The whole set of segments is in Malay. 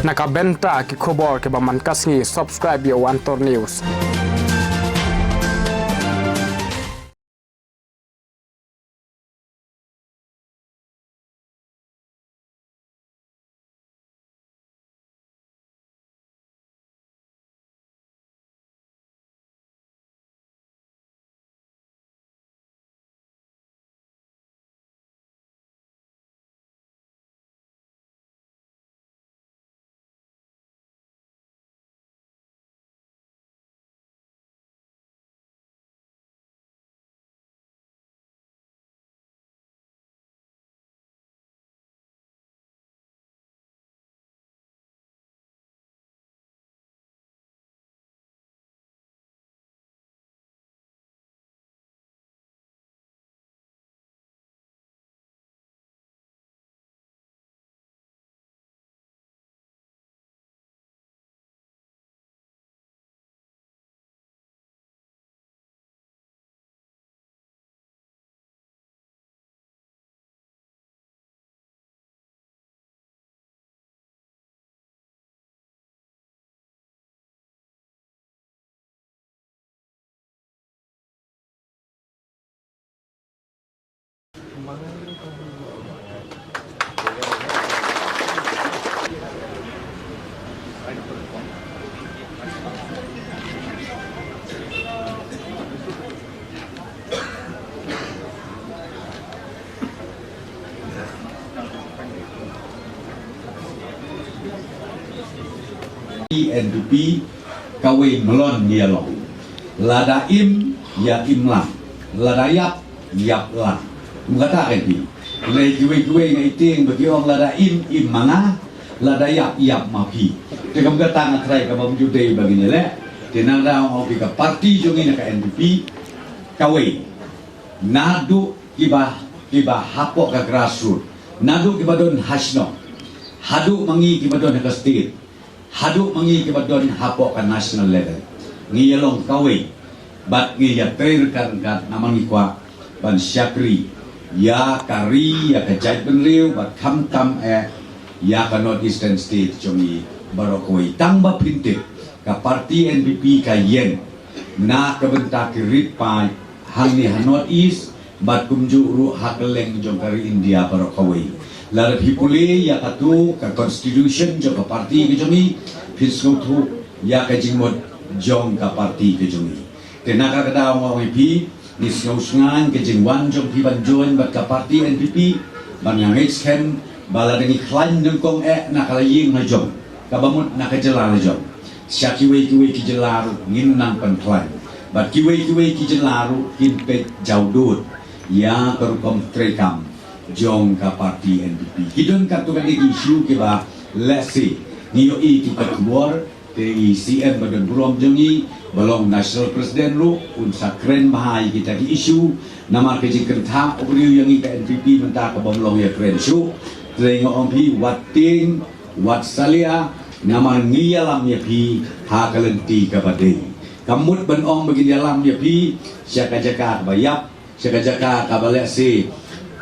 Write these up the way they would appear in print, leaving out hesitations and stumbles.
Nakabenta ki khobor ke baman kasngi subscribe yo Antor News. NDP kawin melon dialog ladaim ya imlang ladayap yap lang mengata ini lay kiwe ngaiting bagi orang ladaim imanga ladayap yap mapi tekam kata ngatrai kabam judai begini le tenang dah mau pika parti jongin ka NDP kawin nadu kiba hapok ka grassroots nadu kiba don hasno hadu mangi kiba don ka state haduk mangi kebadon hapok kan national level ngiyalong kawe bat ngiya terkan kat namang ikwa ban syakri ya kari ya kajait benriu bat kam ya ka north eastern state jongi barokoi tangba printed ka parti NDP ka yen na kebentak rit pa hangni north east bat kumju ru hakeleng jong kari India barokoi lara hipuli ya katu ka constitution jo ka parti ke jongi fisco tu ya ka jingmod jong ka parti ke jongi tenaka kada mo pi ni sngan ke jingwan jong pi ban join bat ka parti NDP ban ngai sken bala dengi klan jong kong na kala ying na jong ka bamut na ka jela na jong syakiwe ki jelaru ngin nang pan klan bat kiwe ki jelaru kin pe jaudut ya kerukom trekam jong ka parti NDP hidon ka tu kan isu ke ba let's say niyo kita keluar dari CM badan burom jongi balong national president lu unsa keren bahai kita di isu nama kerja kerta obriu yang ke NDP mentah ke bomlong ya keren su trengo ompi wating wat salia nama ngiyalam ya pi ha kalenti ka badai kamut ben ong bagi dalam ya pi syaka jaka bayap syaka jaka ka balesi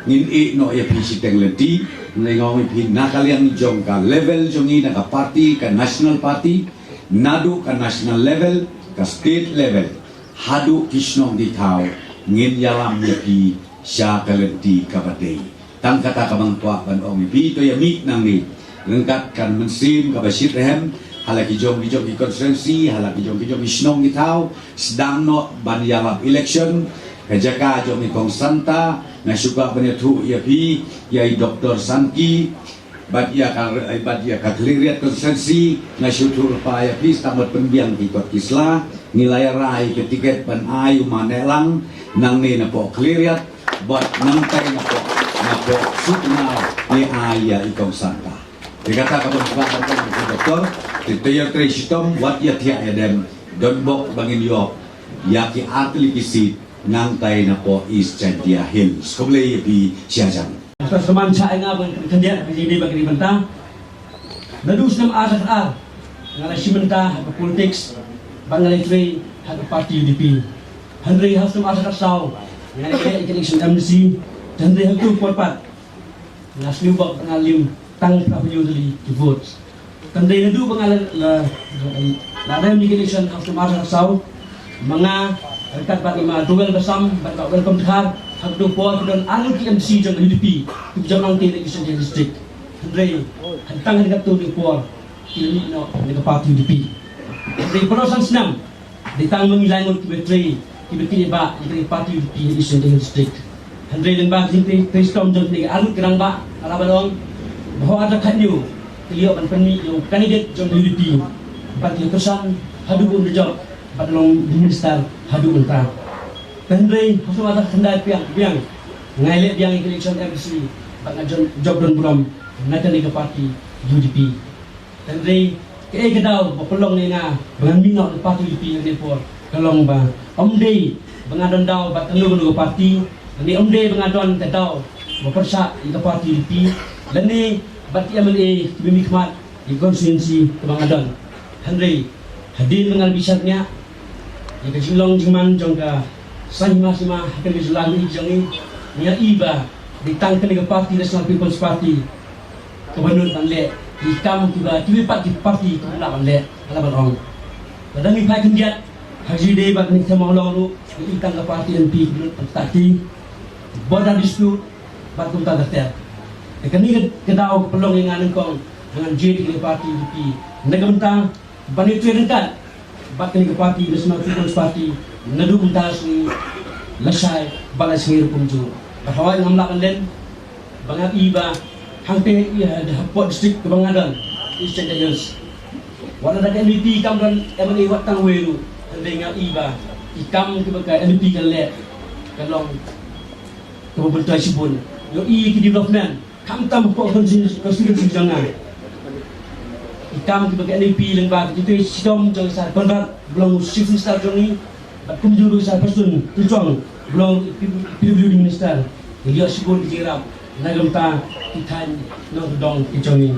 ngin no ya pi siteng lenti ngong pi nakaliang jong ka level jongi na ka party ka national party nadu ka national level ka state level hadu kisnong di tau ngin yalam ya pi sya kalenti ka badai tang kata ka bang tua ban ong pi to ya mik nang ni lengkat kan mensim ka basit rehem halaki jong di konstituensi halaki jong isnong di tau sedang no ban yalam election kajaka jong kong santa na suka penetu ya pi ya Dr. Sanki bat ya ka kliriat konsensi na syutur pa ya pi tamat penbiang ikut kisla nilai rai ketiket pan ayu manelang nang ni na po kliriat bat nang tay na po sutna ni aya ikong santa dikata ka pagbakan ka doktor titayar tresitom wat ya tiya edem don bok bangin yok ya ki atli kisit nang tay na po East Chandia Hills kumlay bi siyajang teman saya nga kerja di bagi mentah nadus nam asas ngala simenta ke politics bangalay tray ke parti UDP Henry has nam asas saw ngala kaya election amnesty Henry has tu porpat naslim bak ngalim tang prabu yudli di votes tandai nadu pangalan la ada migration of the Masa Sau mga rekat bat lima duel bersam bat welcome khar hak do por don anu ki MC jong UDP tu jamang ti election district andre hantang dekat tu di por ini no dekat parti UDP dari perosan senam ditang mengilangon ki betri ki betri ba dari parti UDP election district andre dan ba sinte Kristom jong ni alu kerang ba ala balong bahwa ada kanyu beliau penpeni yang kandidat jong UDP parti perosan hadu pun job padlong minister hadu mentah Henry hasil ada kendai piang ngailek biang election MC pada job dan belum nakan ke parti UDP Henry kedau pelong ni na dengan minok parti UDP yang depor kalong ba omde bengadon dau bat tenu ke parti ni omde bengadon kedau berpersak ke parti UDP dan ni parti MLA Bimi Khmat di konstituensi Kebangadon Henry hadir dengan bisatnya yang kejilong jiman jongka sahima akan dijelang jong nia iba ditangkan ke parti National People's Party kebanun tanle ikam tiba parti kena banle ala barong pada mi pai kendiat haji de bak ni sama long ditang ke parti MP tadi border dispute bak kum ta terter kini kedau pelong dengan engkong dengan JD parti UDP negmentang bani tuirengkat bak ni ke parti National People's Party nadu untas ni lasai balas ngir kumju bahwa ngam lakan den bangat iba hangte ya pot district Kebangadon Eastern Dayos wala da MVP kam dan MLA watang weru dengan iba ikam ke bagai MVP kan le kalong ke betul sibun yo i ki development kam tam po konstitusi jangan ikam ke bagai MVP lembag itu sidom jong sar kondat belum shifting star jong ni kum juru sa person tujuan belum PWD minister dia sibuk dijeram nagam ta kitan no dong kicongi